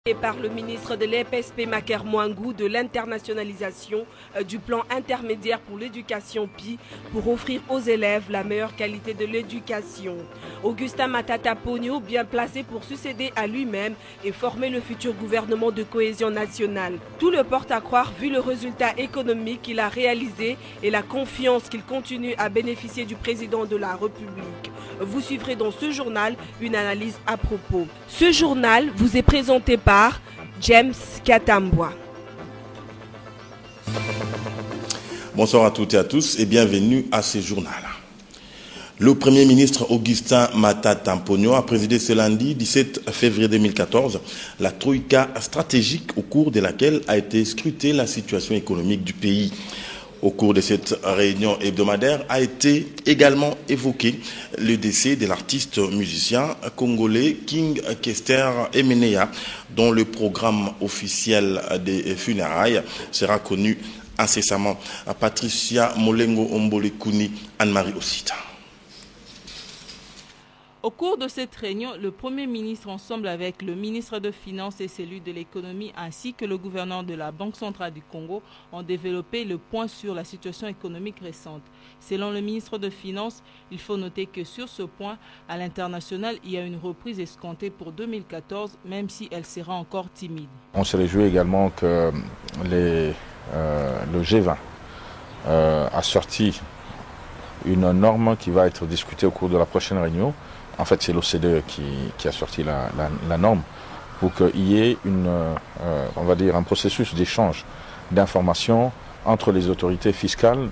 Et par le ministre de l'EPSP Maker Mwangou de l'internationalisation du plan intermédiaire pour l'éducation PI pour offrir aux élèves la meilleure qualité de l'éducation. Augustin Matata Pogno, bien placé pour succéder à lui-même et former le futur gouvernement de cohésion nationale. Tout le porte à croire vu le résultat économique qu'il a réalisé et la confiance qu'il continue à bénéficier du président de la République. Vous suivrez dans ce journal une analyse à propos. Ce journal vous est présenté par James Katambwa. Bonsoir à toutes et à tous et bienvenue à ce journal. Le Premier ministre Augustin Matata Pogno a présidé ce lundi 17 février 2014 la troïka stratégique au cours de laquelle a été scrutée la situation économique du pays. Au cours de cette réunion hebdomadaire a été également évoqué le décès de l'artiste musicien congolais King Kester Emenea, dont le programme officiel des funérailles sera connu incessamment. Patricia Molengo Ombolekuni, Anne-Marie Osita. Au cours de cette réunion, le Premier ministre, ensemble avec le ministre de Finances et celui de l'économie, ainsi que le gouverneur de la Banque centrale du Congo, ont développé le point sur la situation économique récente. Selon le ministre de Finances, il faut noter que sur ce point, à l'international, il y a une reprise escomptée pour 2014, même si elle sera encore timide. On se réjouit également que le G20 a sorti une norme qui va être discutée au cours de la prochaine réunion. En fait, c'est l'OCDE qui a sorti la norme pour qu'il y ait on va dire un processus d'échange d'informations entre les autorités fiscales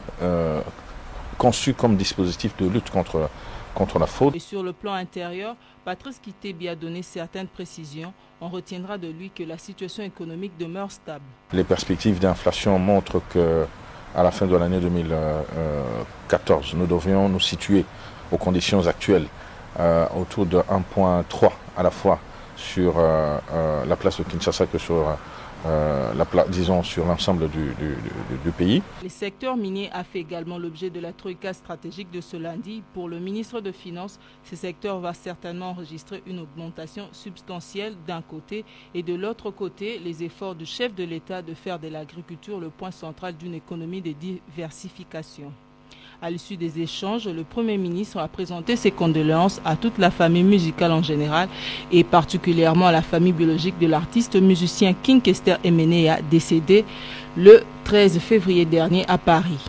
conçu comme dispositif de lutte contre la fraude. Et sur le plan intérieur, Patrice Kitebi a donné certaines précisions. On retiendra de lui que la situation économique demeure stable. Les perspectives d'inflation montrent qu'à la fin de l'année 2014, nous devions nous situer aux conditions actuelles autour de 1,3 à la fois sur la place de Kinshasa que sur sur l'ensemble du pays. Le secteur minier a fait également l'objet de la troïka stratégique de ce lundi. Pour le ministre de Finances, ce secteur va certainement enregistrer une augmentation substantielle d'un côté et de l'autre côté, les efforts du chef de l'État de faire de l'agriculture le point central d'une économie de diversification. À l'issue des échanges, le Premier ministre a présenté ses condoléances à toute la famille musicale en général et particulièrement à la famille biologique de l'artiste musicien King Kester Emenea, décédé le 13 février dernier à Paris.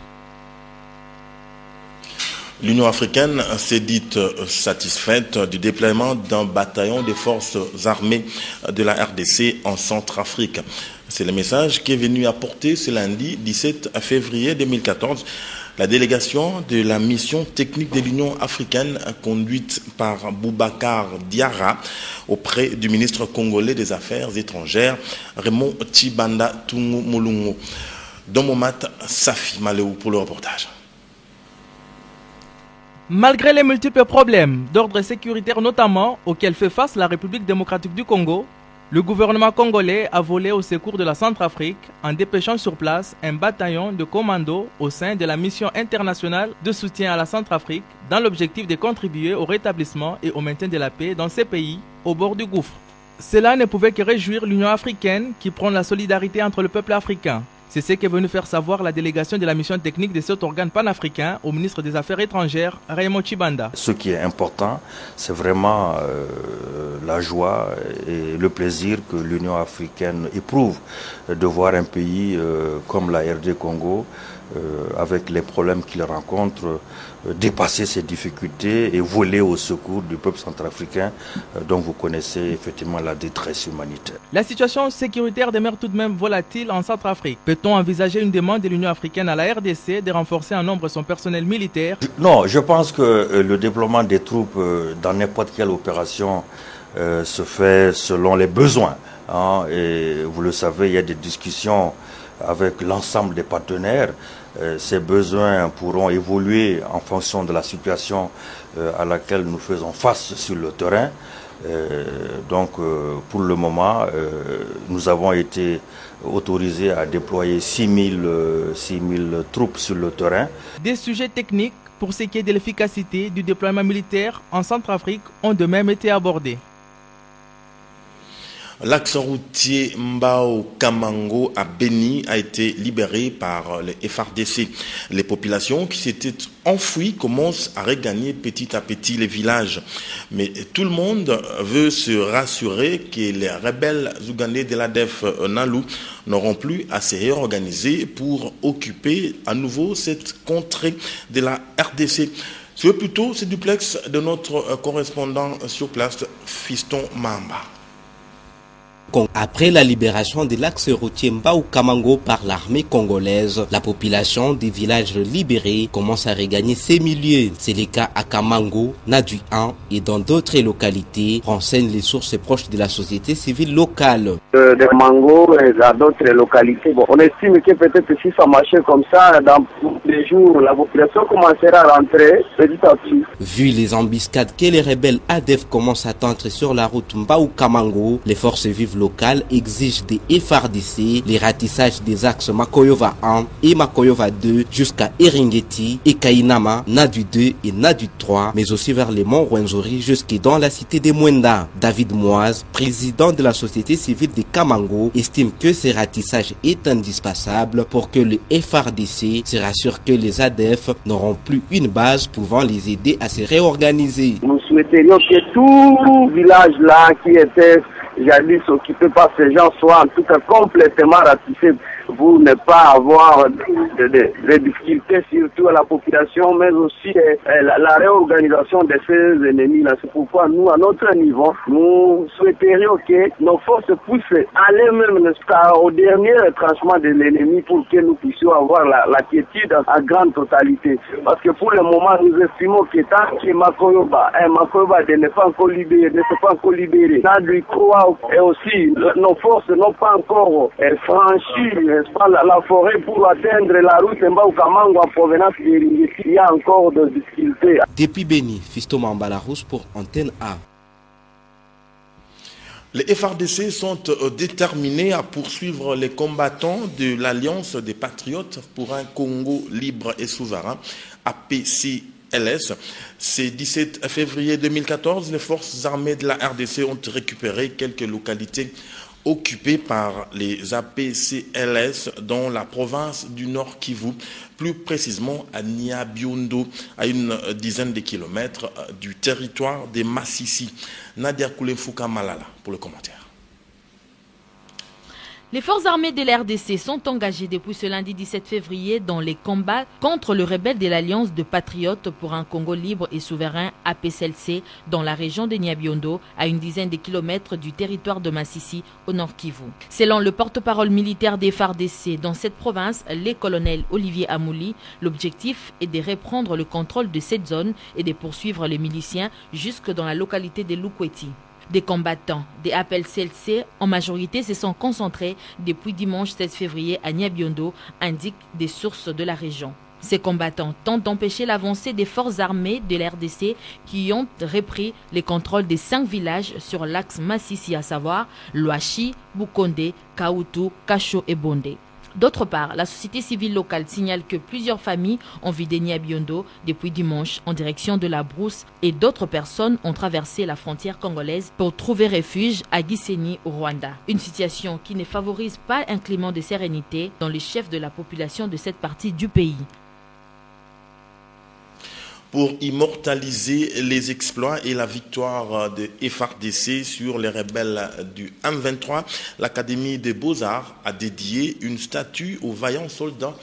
L'Union africaine s'est dite satisfaite du déploiement d'un bataillon des forces armées de la RDC en Centrafrique. C'est le message qui est venu apporter ce lundi 17 février 2014 la délégation de la mission technique de l'Union africaine conduite par Boubacar Diarra auprès du ministre congolais des Affaires étrangères Raymond Tshibanda Tungu Mulungu. Domomat Safi Maléou pour le reportage. Malgré les multiples problèmes d'ordre sécuritaire notamment auxquels fait face la République démocratique du Congo, le gouvernement congolais a volé au secours de la Centrafrique en dépêchant sur place un bataillon de commandos au sein de la mission internationale de soutien à la Centrafrique dans l'objectif de contribuer au rétablissement et au maintien de la paix dans ces pays au bord du gouffre. Cela ne pouvait que réjouir l'Union africaine qui prône la solidarité entre le peuple africain. C'est ce qu'est venu faire savoir la délégation de la mission technique de cet organe panafricain au ministre des Affaires étrangères, Raymond Tshibanda. Ce qui est important, c'est vraiment la joie et le plaisir que l'Union africaine éprouve de voir un pays comme la RD Congo, avec les problèmes qu'il rencontre, dépasser ses difficultés et voler au secours du peuple centrafricain dont vous connaissez effectivement la détresse humanitaire. La situation sécuritaire demeure tout de même volatile en Centrafrique. Peut-on envisager une demande de l'Union africaine à la RDC de renforcer en nombre son personnel militaire? Non, je pense que le déploiement des troupes dans n'importe quelle opération se fait selon les besoins. Et vous le savez, il y a des discussions avec l'ensemble des partenaires. Ces besoins pourront évoluer en fonction de la situation à laquelle nous faisons face sur le terrain. Donc pour le moment, nous avons été autorisés à déployer 6 000 troupes sur le terrain. Des sujets techniques pour ce qui est de l'efficacité du déploiement militaire en Centrafrique ont de même été abordés. L'axe routier Mbao-Kamango à Beni a été libéré par les FARDC. Les populations qui s'étaient enfouies commencent à regagner petit à petit les villages. Mais tout le monde veut se rassurer que les rebelles ougandais de l'ADF Nalu n'auront plus à se réorganiser pour occuper à nouveau cette contrée de la RDC. C'est plutôt ce duplex de notre correspondant sur place, Fiston Mamba. Après la libération de l'axe routier Mbao-Kamango par l'armée congolaise, la population des villages libérés commence à regagner ses milieux. C'est le cas à Kamango, Nadu 1 et dans d'autres localités, renseignent les sources proches de la société civile locale. De Mango et dans d'autres localités, on estime que peut-être si ça marchait comme ça, dans les jours, la population commencera à rentrer petit à petit. Vu les embuscades que les rebelles ADF commencent à tendre sur la route Mbao-Kamango, les forces vives locales exigent des FARDC les ratissages des axes Makoyova 1 et Makoyova 2 jusqu'à Eringeti, Ekainama, Nadu 2 et Nadu 3, mais aussi vers les monts Rwenzori jusque dans la cité de Mwenda. David Moise, président de la société civile de Kamango, estime que ce ratissage est indispensable pour que le FARDC se rassure que les ADF n'auront plus une base pouvant les aider à se réorganiser. Nous souhaiterions que tout village là qui était jadis occupé par ces gens soit en tout cas complètement ratissé pour ne pas avoir de difficultés, surtout à la population, mais aussi la réorganisation de ces ennemis-là. C'est pourquoi nous, à notre niveau, nous souhaiterions que nos forces puissent aller même jusqu'au dernier retranchement de l'ennemi pour que nous puissions avoir la quiétude en grande totalité. Parce que pour le moment, nous estimons que tant que Makoyoba n'est pas encore libéré, Nadu 3 et aussi nos forces n'ont pas encore franchi la forêt pour atteindre la route Mbao-Kamango en provenance de Ringeti. Il y a encore des difficultés. Depuis Beni, Fiston Mamba Larousse pour Antenne A. Les FARDC sont déterminés à poursuivre les combattants de l'Alliance des Patriotes pour un Congo libre et souverain, APCLS. C'est 17 février 2014, les forces armées de la RDC ont récupéré quelques localités occupées par les APCLS dans la province du Nord Kivu, plus précisément à Nyabiondo, à une dizaine de kilomètres du territoire des Massissi. Nadia Koulenfouka Malala pour le commentaire. Les forces armées de l'RDC sont engagées depuis ce lundi 17 février dans les combats contre le rebelle de l'Alliance de Patriotes pour un Congo libre et souverain APCLC dans la région de Nyabiondo, à une dizaine de kilomètres du territoire de Massissi au Nord Kivu. Selon le porte-parole militaire des FARDC dans cette province, le colonel Olivier Amouli, l'objectif est de reprendre le contrôle de cette zone et de poursuivre les miliciens jusque dans la localité de Lukweti. Des combattants des APCLC en majorité se sont concentrés depuis dimanche 16 février à Nyabiondo, indiquent des sources de la région. Ces combattants tentent d'empêcher l'avancée des forces armées de l'RDC qui ont repris les contrôles des 5 villages sur l'axe Massissi, à savoir Loachi, Bukonde, Kautu, Kacho et Bondé. D'autre part, la société civile locale signale que plusieurs familles ont vidé Nyabiondo depuis dimanche en direction de la Brousse et d'autres personnes ont traversé la frontière congolaise pour trouver refuge à Gisenyi au Rwanda. Une situation qui ne favorise pas un climat de sérénité dans les chefs de la population de cette partie du pays. Pour immortaliser les exploits et la victoire de FARDC sur les rebelles du M23, l'Académie des Beaux-Arts a dédié une statue aux vaillants soldats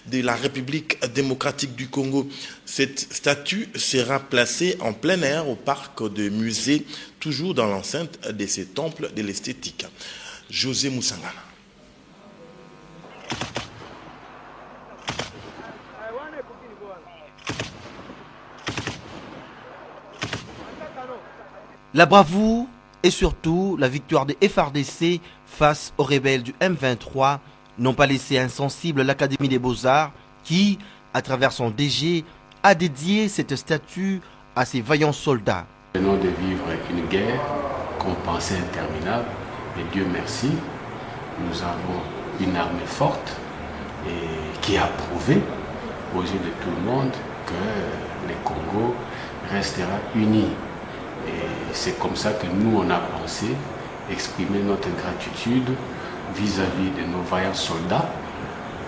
de la République démocratique du Congo. Cette statue sera placée en plein air au parc de musée, toujours dans l'enceinte de ces temples de l'esthétique. José Moussangana. La bravoure et surtout la victoire des FARDC face aux rebelles du M23 n'ont pas laissé insensible l'Académie des Beaux-Arts qui, à travers son DG, a dédié cette statue à ces vaillants soldats. Nous venons de vivre une guerre qu'on pensait interminable et Dieu merci, nous avons une armée forte et qui a prouvé aux yeux de tout le monde que le Congo restera uni. Et c'est comme ça que nous, on a pensé exprimer notre gratitude vis-à-vis de nos vaillants soldats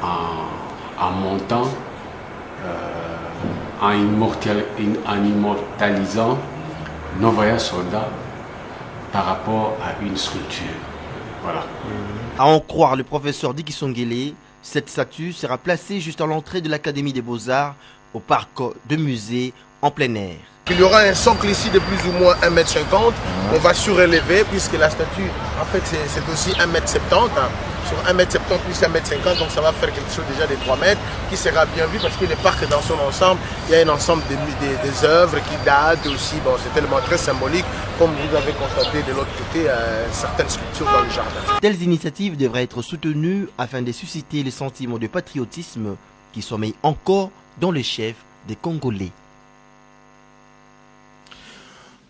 en montant, en immortalisant nos vaillants soldats par rapport à une structure. Voilà. À en croire le professeur Diki Songele, cette statue sera placée juste à l'entrée de l'Académie des Beaux-Arts au parc de musée en plein air. Il y aura un socle ici de plus ou moins 1,50 m. On va surélever puisque la statue, en fait, c'est aussi 1,70 m. Sur 1,70 m plus 1,50 m, donc ça va faire quelque chose déjà de 3 mètres qui sera bien vu parce que le parc dans son ensemble, il y a un ensemble des œuvres qui datent aussi. Bon, c'est tellement très symbolique, comme vous avez constaté de l'autre côté, certaines sculptures dans le jardin. Telles initiatives devraient être soutenues afin de susciter le sentiment de patriotisme qui sommeille encore dans les chefs des Congolais.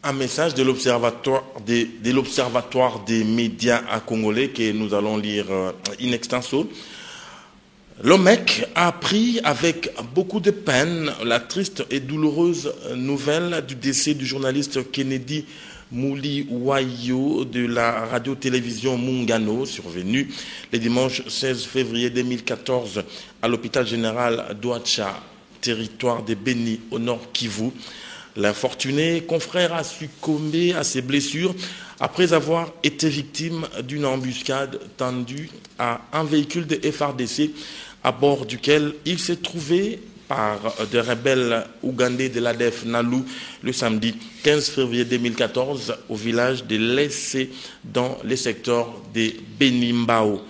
Un message de l'Observatoire des médias congolais que nous allons lire in extenso. L'OMEC a appris avec beaucoup de peine la triste et douloureuse nouvelle du décès du journaliste Kennedy Muliwayo de la radio-télévision Mungano, survenu le dimanche 16 février 2014 à l'hôpital général d'Ouacha, territoire de Beni, au nord Kivu. L'infortuné confrère a succombé à ses blessures après avoir été victime d'une embuscade tendue à un véhicule de FARDC à bord duquel il s'est trouvé par des rebelles ougandais de l'ADF Nalu le samedi 15 février 2014 au village de Lessé dans le secteur de Benimbao.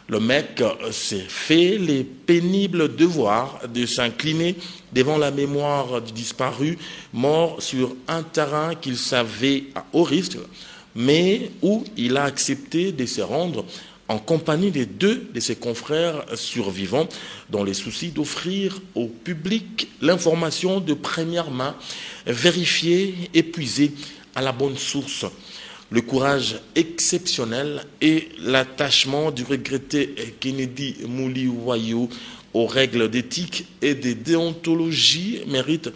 Le mec s'est fait les pénibles devoirs de s'incliner devant la mémoire du disparu, mort sur un terrain qu'il savait à haut risque, mais où il a accepté de se rendre en compagnie des 2 de ses confrères survivants, dans les soucis d'offrir au public l'information de première main, vérifiée et puisée à la bonne source. Le courage exceptionnel et l'attachement du regretté Kennedy Muliwayo aux règles d'éthique et de déontologie méritent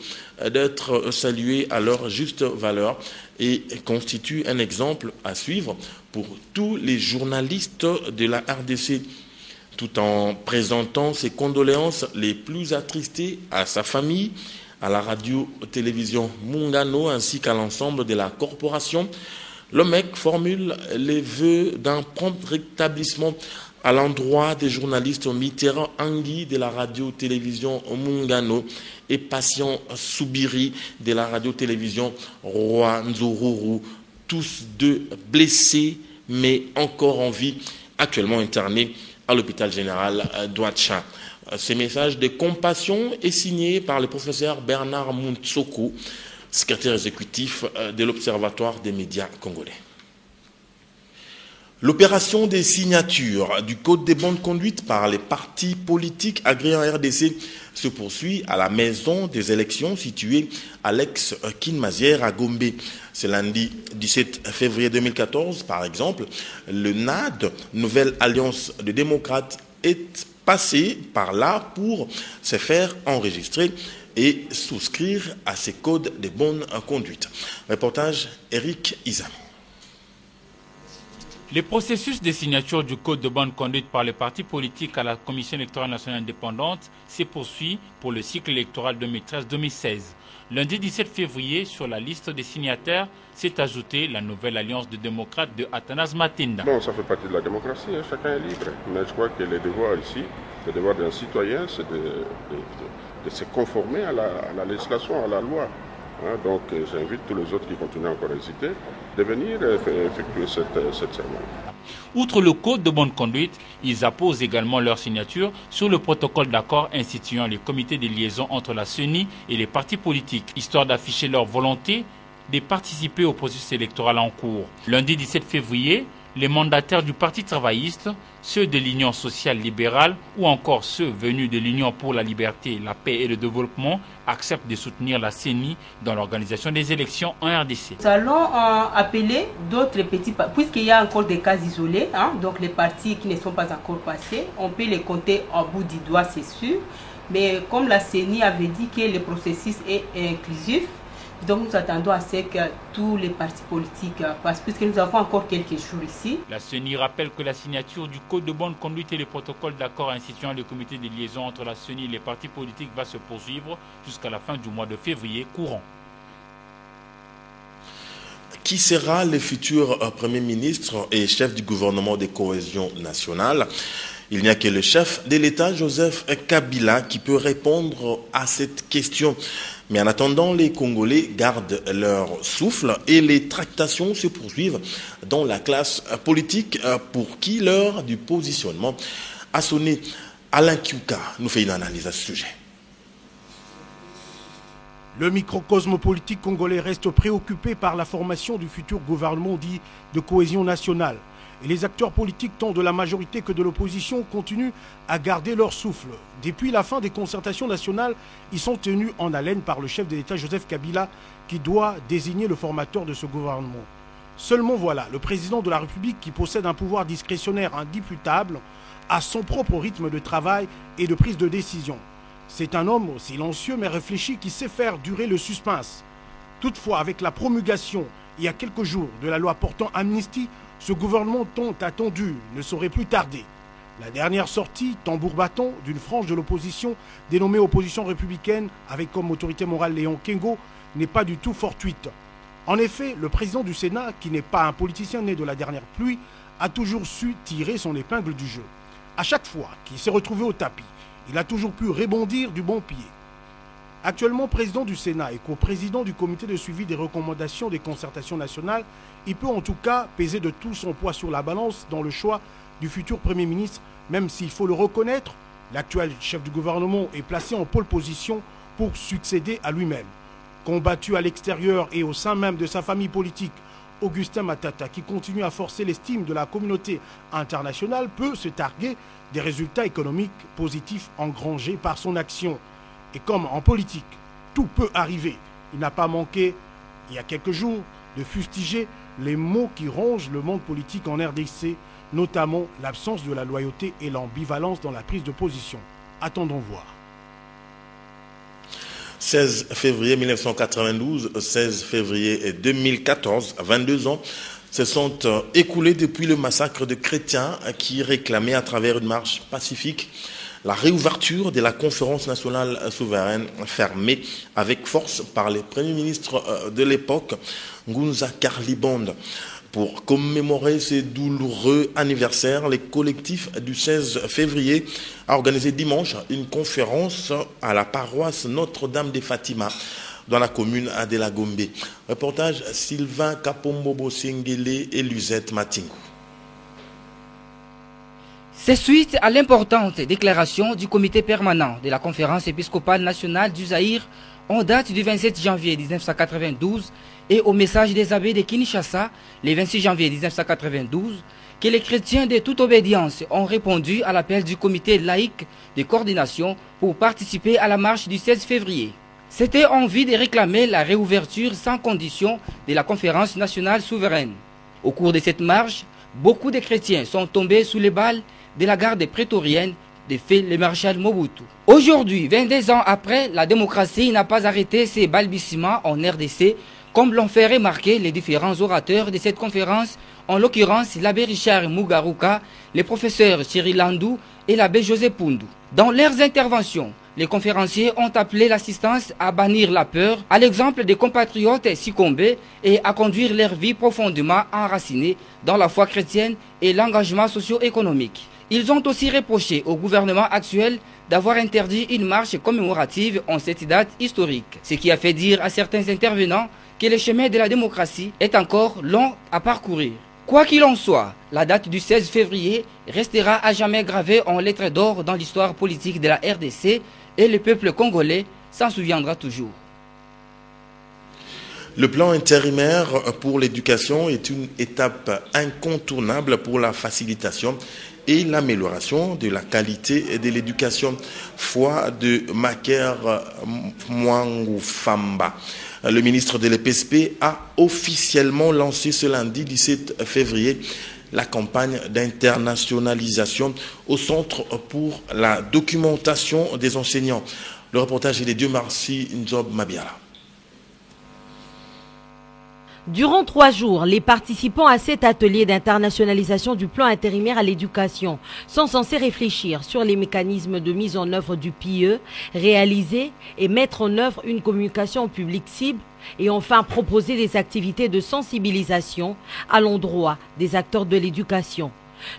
d'être salués à leur juste valeur et constituent un exemple à suivre pour tous les journalistes de la RDC, tout en présentant ses condoléances les plus attristées à sa famille, à la radio-télévision Mungano ainsi qu'à l'ensemble de la corporation. L'OMEC formule les vœux d'un prompt rétablissement à l'endroit des journalistes Mitterrand Angui de la radio-télévision Mungano et Patient Soubiri de la radio-télévision Rwanzururu, tous 2 blessés mais encore en vie, actuellement internés à l'hôpital général d'Ouacha. Ce message de compassion est signé par le professeur Bernard Muntsoko, secrétaire exécutif de l'Observatoire des médias congolais. L'opération des signatures du Code des bonnes conduites par les partis politiques agréés en RDC se poursuit à la maison des élections située à l'ex-Kinmazière à Gombe. Ce lundi 17 février 2014, par exemple, le NAD, Nouvelle Alliance de démocrates, est passé par là pour se faire enregistrer et souscrire à ces codes de bonne conduite. Reportage Eric Izam. Le processus de signature du code de bonne conduite par les partis politiques à la Commission électorale nationale indépendante se poursuit pour le cycle électoral 2013-2016. Lundi 17 février, sur la liste des signataires, s'est ajoutée la nouvelle alliance de démocrates de Athanase Matinda. Bon, ça fait partie de la démocratie, hein, chacun est libre. Mais je crois que le devoir ici, le devoir d'un citoyen, c'est de se conformer à la législation, à la loi. Hein, donc j'invite tous les autres qui continuent encore à hésiter de venir effectuer cette cérémonie. Outre le code de bonne conduite, ils apposent également leur signature sur le protocole d'accord instituant les comités de liaison entre la CENI et les partis politiques, histoire d'afficher leur volonté de participer au processus électoral en cours. Lundi 17 février, les mandataires du Parti travailliste, ceux de l'Union sociale libérale ou encore ceux venus de l'Union pour la liberté, la paix et le développement acceptent de soutenir la CENI dans l'organisation des élections en RDC. Nous allons appeler d'autres petits partis, puisqu'il y a encore des cas isolés, donc les partis qui ne sont pas encore passés, on peut les compter en bout du doigt, c'est sûr. Mais comme la CENI avait dit que le processus est inclusif, Donc nous attendons à ce que tous les partis politiques passent, puisque nous avons encore quelques jours ici. La CENI rappelle que la signature du Code de bonne conduite et le protocole d'accord instituant le comité de liaison entre la CENI et les partis politiques va se poursuivre jusqu'à la fin du mois de février courant. Qui sera le futur Premier ministre et chef du gouvernement de cohésion nationale? Il n'y a que le chef de l'État, Joseph Kabila, qui peut répondre à cette question. Mais en attendant, les Congolais gardent leur souffle et les tractations se poursuivent dans la classe politique pour qui l'heure du positionnement a sonné. Alain Kiouka nous fait une analyse à ce sujet. Le microcosme politique congolais reste préoccupé par la formation du futur gouvernement dit de cohésion nationale. Et les acteurs politiques, tant de la majorité que de l'opposition, continuent à garder leur souffle. Depuis la fin des concertations nationales, ils sont tenus en haleine par le chef de l'État, Joseph Kabila, qui doit désigner le formateur de ce gouvernement. Seulement voilà, le président de la République, qui possède un pouvoir discrétionnaire indiscutable, a son propre rythme de travail et de prise de décision. C'est un homme silencieux mais réfléchi qui sait faire durer le suspense. Toutefois, avec la promulgation, il y a quelques jours, de la loi portant amnistie, ce gouvernement tant attendu ne saurait plus tarder. La dernière sortie, tambour-bâton, d'une frange de l'opposition dénommée opposition républicaine, avec comme autorité morale Léon Kengo, n'est pas du tout fortuite. En effet, le président du Sénat, qui n'est pas un politicien né de la dernière pluie, a toujours su tirer son épingle du jeu. À chaque fois qu'il s'est retrouvé au tapis, il a toujours pu rebondir du bon pied. Actuellement président du Sénat et co-président du comité de suivi des recommandations des concertations nationales, il peut en tout cas peser de tout son poids sur la balance dans le choix du futur Premier ministre, même s'il faut le reconnaître, l'actuel chef du gouvernement est placé en pole position pour succéder à lui-même. Combattu à l'extérieur et au sein même de sa famille politique, Augustin Matata, qui continue à forcer l'estime de la communauté internationale, peut se targuer des résultats économiques positifs engrangés par son action. Et comme en politique, tout peut arriver, il n'a pas manqué, il y a quelques jours, de fustiger les maux qui rongent le monde politique en RDC, notamment l'absence de la loyauté et l'ambivalence dans la prise de position. Attendons voir. 16 février 1992, 16 février 2014, 22 ans se sont écoulés depuis le massacre de chrétiens qui réclamaient à travers une marche pacifique la réouverture de la conférence nationale souveraine fermée avec force par le premier ministre de l'époque, Ngunza Karlibonde. Pour commémorer ce douloureux anniversaire, le collectif du 16 février a organisé dimanche une conférence à la paroisse Notre-Dame de Fatima dans la commune de la Gombe. Reportage Sylvain Kapombobo Sengele et Luzette Matingo. C'est suite à l'importante déclaration du comité permanent de la conférence épiscopale nationale du Zaïre en date du 27 janvier 1992 et au message des abbés de Kinshasa le 26 janvier 1992 que les chrétiens de toute obédience ont répondu à l'appel du comité laïque de coordination pour participer à la marche du 16 février. C'était en vue de réclamer la réouverture sans condition de la conférence nationale souveraine. Au cours de cette marche, beaucoup de chrétiens sont tombés sous les balles de la garde prétorienne de fait le maréchal Mobutu. Aujourd'hui, 22 ans après, la démocratie n'a pas arrêté ses balbutiements en RDC, comme l'ont fait remarquer les différents orateurs de cette conférence, en l'occurrence l'abbé Richard Mugaruka, le professeur Cyril Landou et l'abbé José Pundu. Dans leurs interventions, les conférenciers ont appelé l'assistance à bannir la peur, à l'exemple des compatriotes succombés et à conduire leur vie profondément enracinée dans la foi chrétienne et l'engagement socio-économique. Ils ont aussi reproché au gouvernement actuel d'avoir interdit une marche commémorative en cette date historique, ce qui a fait dire à certains intervenants que le chemin de la démocratie est encore long à parcourir. Quoi qu'il en soit, la date du 16 février restera à jamais gravée en lettres d'or dans l'histoire politique de la RDC et le peuple congolais s'en souviendra toujours. Le plan intérimaire pour l'éducation est une étape incontournable pour la facilitation et l'amélioration de la qualité de l'éducation. Foi de Maker Mwangufamba. Le ministre de l'EPSP a officiellement lancé ce lundi 17 février la campagne d'internationalisation au Centre pour la documentation des enseignants. Le reportage est de Dieu Merci Njob Mabiala. Durant 3 jours, les participants à cet atelier d'internationalisation du plan intérimaire à l'éducation sont censés réfléchir sur les mécanismes de mise en œuvre du PIE, réaliser et mettre en œuvre une communication au public cible et enfin proposer des activités de sensibilisation à l'endroit des acteurs de l'éducation.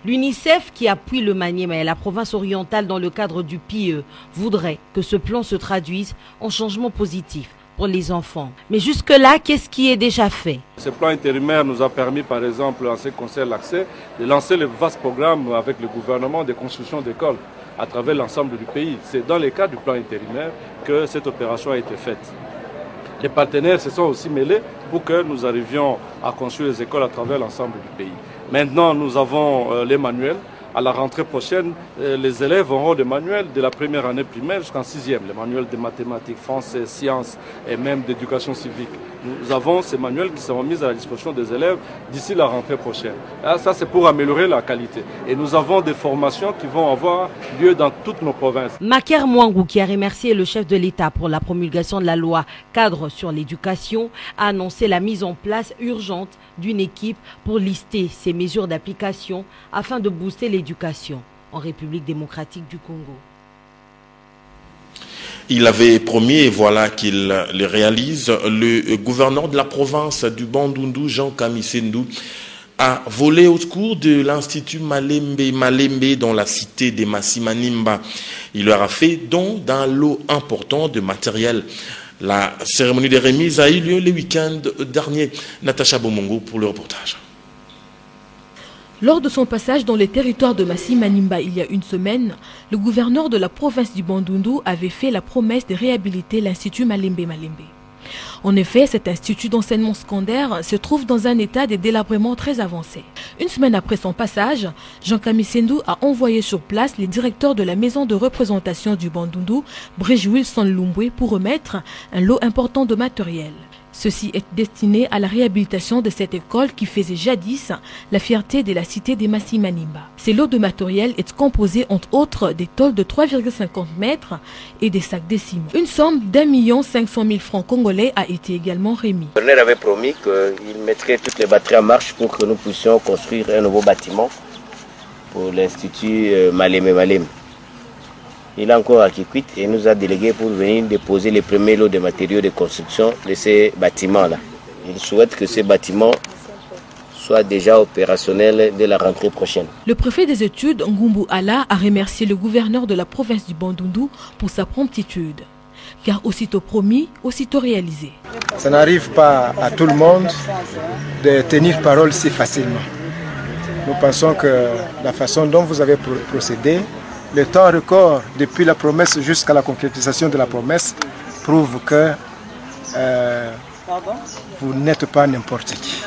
L'UNICEF, qui appuie le Maniema et la province orientale dans le cadre du PIE, voudrait que ce plan se traduise en changement positif pour les enfants. Mais jusque-là, qu'est-ce qui est déjà fait? Ce plan intérimaire nous a permis, par exemple, en ce qui concerne l'accès, de lancer le vaste programme avec le gouvernement de construction d'écoles à travers l'ensemble du pays. C'est dans le cadre du plan intérimaire que cette opération a été faite. Les partenaires se sont aussi mêlés pour que nous arrivions à construire les écoles à travers l'ensemble du pays. Maintenant, nous avons les manuels. À la rentrée prochaine, les élèves auront des manuels de la première année primaire jusqu'en 6e, les manuels de mathématiques, français, sciences et même d'éducation civique. Nous avons ces manuels qui seront mis à la disposition des élèves d'ici la rentrée prochaine. Là, ça, c'est pour améliorer la qualité. Et nous avons des formations qui vont avoir lieu dans toutes nos provinces. Maker Mwangou, qui a remercié le chef de l'État pour la promulgation de la loi cadre sur l'éducation, a annoncé la mise en place urgente d'une équipe pour lister ces mesures d'application afin de booster l'éducation en République démocratique du Congo. Il avait promis, et voilà qu'il le réalise, le gouverneur de la province du Bandundu, Jean Kamisendou, a volé au secours de l'Institut Malembe dans la cité de Masimanimba. Il leur a fait don d'un lot important de matériel. La cérémonie de remise a eu lieu le week-end dernier. Natacha Bomongo pour le reportage. Lors de son passage dans les territoires de Masimanimba il y a une semaine, le gouverneur de la province du Bandundu avait fait la promesse de réhabiliter l'Institut Malembe. En effet, cet institut d'enseignement secondaire se trouve dans un état de délabrement très avancé. Une semaine après son passage, Jean Kamisendou a envoyé sur place les directeurs de la maison de représentation du Bandundu, Bridge Wilson Lumbwe, pour remettre un lot important de matériel. Ceci est destiné à la réhabilitation de cette école qui faisait jadis la fierté de la cité des Masimanimba. Ces lots de matériel est composé entre autres des tôles de 3,50 mètres et des sacs de ciment. Une somme d'1 500 000 francs congolais a été également remis. Le gouverneur avait promis qu'il mettrait toutes les batteries en marche pour que nous puissions construire un nouveau bâtiment pour l'Institut Malembe. Il a encore acquis et nous a délégué pour venir déposer les premiers lots de matériaux de construction de ces bâtiments-là. Il souhaite que ces bâtiments soient déjà opérationnels dès la rentrée prochaine. Le préfet des études, Ngumbu Ala, a remercié le gouverneur de la province du Bandundu pour sa promptitude. Car aussitôt promis, aussitôt réalisé. Ça n'arrive pas à tout le monde de tenir parole si facilement. Nous pensons que la façon dont vous avez procédé, le temps record depuis la promesse jusqu'à la concrétisation de la promesse prouve que vous n'êtes pas n'importe qui.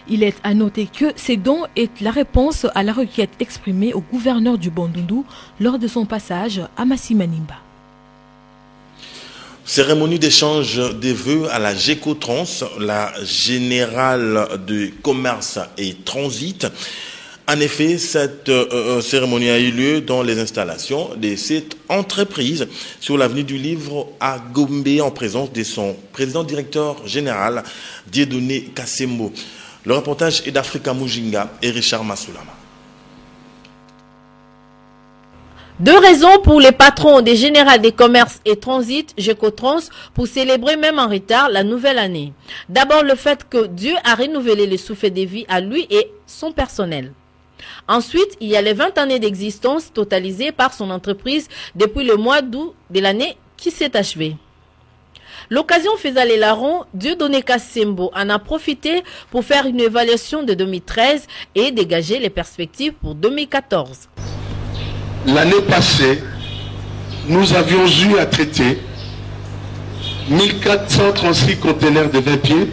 Il est à noter que ces dons est la réponse à la requête exprimée au gouverneur du Bandundu lors de son passage à Masimanimba. Cérémonie d'échange des vœux à la GECOTRANS, la Générale de Commerce et Transit. En effet, cette cérémonie a eu lieu dans les installations de cette entreprise sur l'avenue du Livre à Gombe en présence de son président-directeur général Dieudonné Kassembo. Le reportage est d'Afrika Mujinga et Richard Masoulama. 2 raisons pour les patrons des Générales des Commerces et Transit, GECOTRANS, pour célébrer même en retard la nouvelle année. D'abord, le fait que Dieu a renouvelé le souffle de vie à lui et son personnel. Ensuite, il y a les 20 années d'existence totalisées par son entreprise depuis le mois d'août de l'année qui s'est achevée. L'occasion faisant les larrons, Dieudonné Kassembo en a profité pour faire une évaluation de 2013 et dégager les perspectives pour 2014. L'année passée, nous avions eu à traiter 1436 conteneurs de 20 pieds,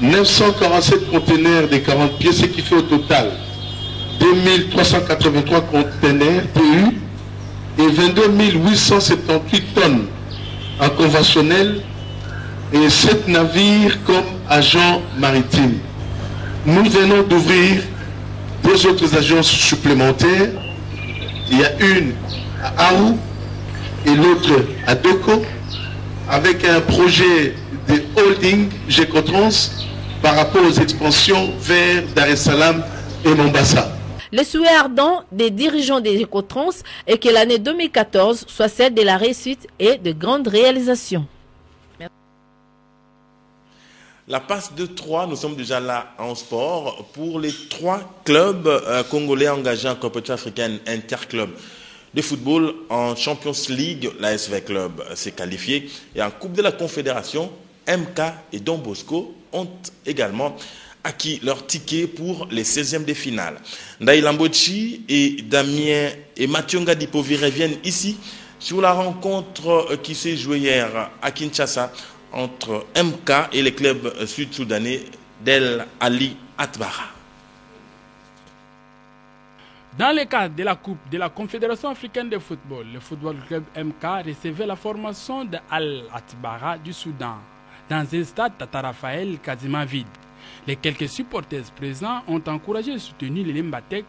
947 conteneurs de 40 pieds, ce qui fait au total 2383 conteneurs TU et 22 878 tonnes en conventionnel et 7 navires comme agents maritimes. Nous venons d'ouvrir 2 autres agences supplémentaires. Il y a une à Aou et l'autre à Doko avec un projet de holding GECOTRANS par rapport aux expansions vers Dar es Salaam et Mombasa. Le souhait ardent des dirigeants des Ecotrans est que l'année 2014 soit celle de la réussite et de grandes réalisations. La passe de 3, nous sommes déjà là en sport pour les 3 clubs congolais engagés en compétition africaine interclub de football. En Champions League, l'ASV Club s'est qualifié et en Coupe de la Confédération, MK et Don Bosco ont également acquis leur ticket pour les 16e de finale. Ndaï Lambochi et Damien et Mathieu Ngadipovi reviennent ici sur la rencontre qui s'est jouée hier à Kinshasa entre MK et les clubs sud-soudanais d'El Ali Atbara. Dans le cadre de la Coupe de la Confédération africaine de football, le football club MK recevait la formation de Al Atbara du Soudan dans un stade Tata Raphaël quasiment vide. Les quelques supporters présents ont encouragé et soutenu l'Embatek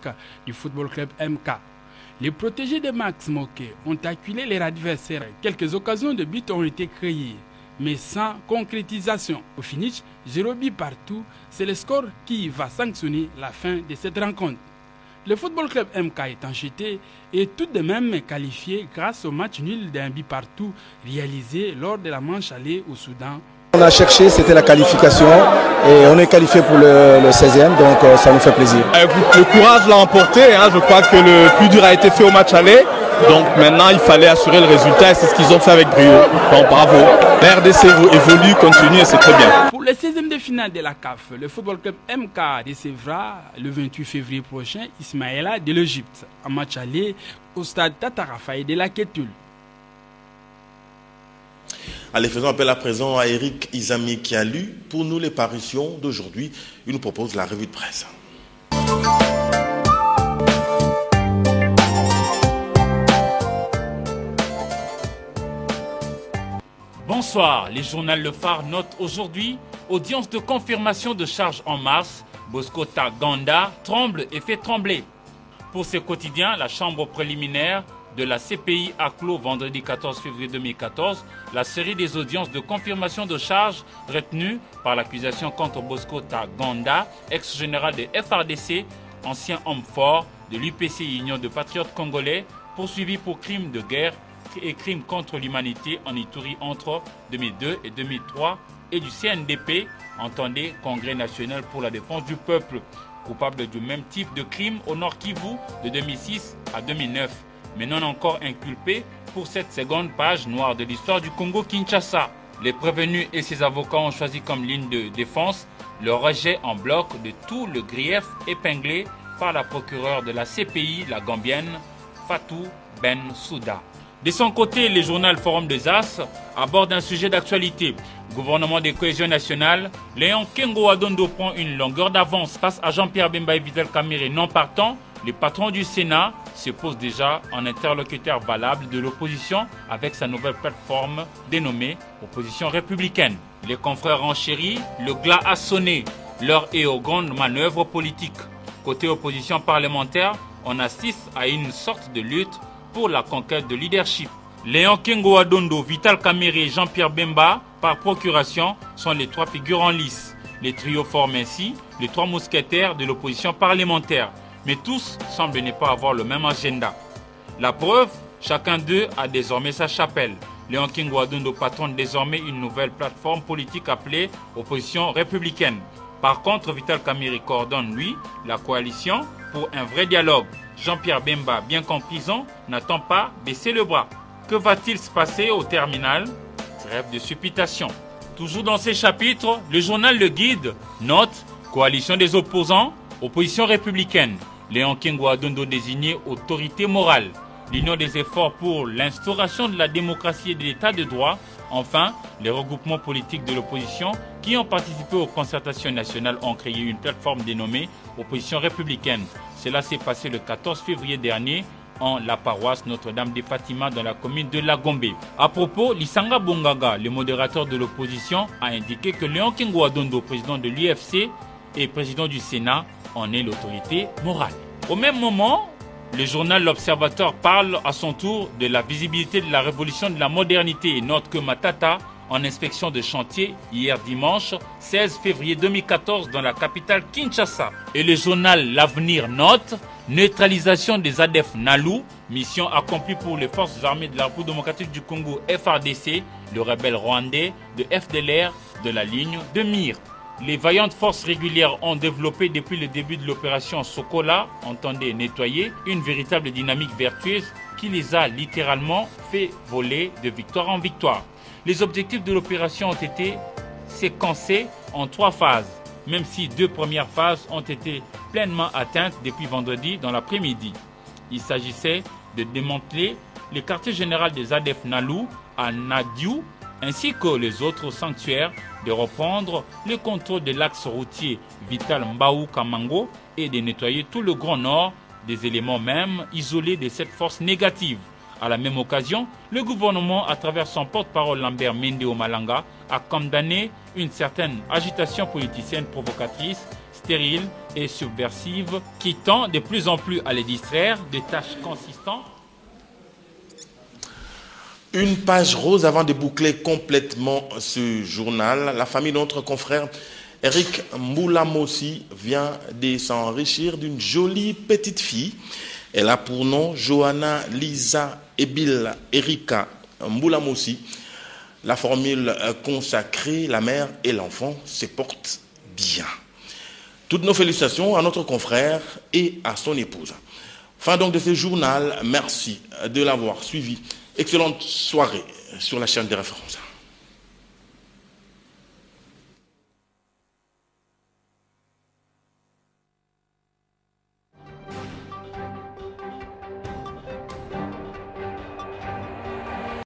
du football club MK. Les protégés de Max Moké ont acculé leur adversaires. Quelques occasions de but ont été créées, mais sans concrétisation. Au finish, 0 but partout, c'est le score qui va sanctionner la fin de cette rencontre. Le football club MK est enchaîné et tout de même qualifié grâce au match nul d'un but partout réalisé lors de la manche aller au Soudan. On a cherché, c'était la qualification et on est qualifié pour le 16e, donc ça nous fait plaisir. Le courage l'a emporté, hein. Je crois que le plus dur a été fait au match aller. Donc maintenant il fallait assurer le résultat et c'est ce qu'ils ont fait avec brio. Donc bravo. La RDC évolue, continue et c'est très bien. Pour le 16e de finale de la CAF, le football club MK recevra le 28 février prochain Ismaïla de l'Égypte en match aller au stade Tata Raphaël de la Kétul. Allez, faisons appel à présent à Eric Izami qui a lu pour nous les parutions d'aujourd'hui. Il nous propose la revue de presse. Bonsoir, les journaux Le Phare notent aujourd'hui audience de confirmation de charges en mars. Bosco Taganda tremble et fait trembler. Pour ce quotidien, la chambre préliminaire de la CPI a clos vendredi 14 février 2014 la série des audiences de confirmation de charges retenues par l'accusation contre Bosco Taganda, ex-général de FRDC, ancien homme fort de l'UPC Union de Patriotes Congolais, poursuivi pour crimes de guerre et crimes contre l'humanité en Ituri entre 2002 et 2003 et du CNDP, entendez Congrès national pour la défense du peuple, coupable du même type de crime au Nord Kivu de 2006 à 2009. Mais non encore inculpé pour cette seconde page noire de l'histoire du Congo-Kinshasa. Les prévenus et ses avocats ont choisi comme ligne de défense le rejet en bloc de tout le grief épinglé par la procureure de la CPI, la Gambienne, Fatou Bensouda. De son côté, le journal Forum des As aborde un sujet d'actualité. Gouvernement de cohésion nationale, Léon Kengo Adondo prend une longueur d'avance face à Jean-Pierre Bemba et Vital Kamerhe non partant. Le patron du Sénat se pose déjà en interlocuteur valable de l'opposition avec sa nouvelle plateforme dénommée Opposition républicaine. Les confrères renchéris, le glas a sonné, l'heure est aux grandes manœuvres politiques. Côté opposition parlementaire, on assiste à une sorte de lutte pour la conquête de leadership. Léon Kengo Adondo, Vital Kamerhe et Jean-Pierre Bemba, par procuration, sont les 3 figures en lice. Les trios forment ainsi les 3 mousquetaires de l'opposition parlementaire. Mais tous semblent ne pas avoir le même agenda. La preuve, chacun d'eux a désormais sa chapelle. Léon Kengo Adondo patronne désormais une nouvelle plateforme politique appelée Opposition républicaine. Par contre, Vital Kamerhe coordonne, lui, la coalition pour un vrai dialogue. Jean-Pierre Bemba, bien qu'en prison, n'attend pas baisser le bras. Que va-t-il se passer au terminal? Trêve de supputation. Toujours dans ces chapitres, le journal Le Guide note coalition des opposants, opposition républicaine. Léon Kengo Adondo désigné autorité morale. L'union des efforts pour l'instauration de la démocratie et de l'état de droit. Enfin, les regroupements politiques de l'opposition qui ont participé aux concertations nationales ont créé une plateforme dénommée Opposition républicaine. Cela s'est passé le 14 février dernier en la paroisse Notre-Dame des Fatima dans la commune de Lagombe. À propos, Lisanga Bongaga, le modérateur de l'opposition, a indiqué que Léon Kengo Adondo, président de l'UFC et président du Sénat, en est l'autorité morale. Au même moment, le journal L'Observateur parle à son tour de la visibilité de la révolution de la modernité et note que Matata en inspection de chantier hier dimanche 16 février 2014 dans la capitale Kinshasa. Et le journal L'Avenir note neutralisation des ADF Nalu, mission accomplie pour les forces armées de la République démocratique du Congo FARDC, le rebelle rwandais de FDLR de la ligne de mire. Les vaillantes forces régulières ont développé depuis le début de l'opération Sokola, entendez nettoyer, une véritable dynamique vertueuse qui les a littéralement fait voler de victoire en victoire. Les objectifs de l'opération ont été séquencés en 3 phases, même si 2 premières phases ont été pleinement atteintes depuis vendredi dans l'après-midi. Il s'agissait de démanteler le quartier général des ADF Nalu à Nadiou, ainsi que les autres sanctuaires, de reprendre le contrôle de l'axe routier Vital Mbaou Kamango et de nettoyer tout le Grand Nord, des éléments même isolés de cette force négative. À la même occasion, le gouvernement, à travers son porte-parole Lambert Mende Omalanga, a condamné une certaine agitation politicienne provocatrice, stérile et subversive qui tend de plus en plus à les distraire de tâches consistantes. Une page rose avant de boucler complètement ce journal. La famille de notre confrère Eric Mboula-Mossi vient de s'enrichir d'une jolie petite fille. Elle a pour nom Johanna Lisa Ebil Erika Mboula-Mossi. La formule consacrée, la mère et l'enfant se portent bien. Toutes nos félicitations à notre confrère et à son épouse. Fin donc de ce journal. Merci de l'avoir suivi. Excellente soirée sur la chaîne des références.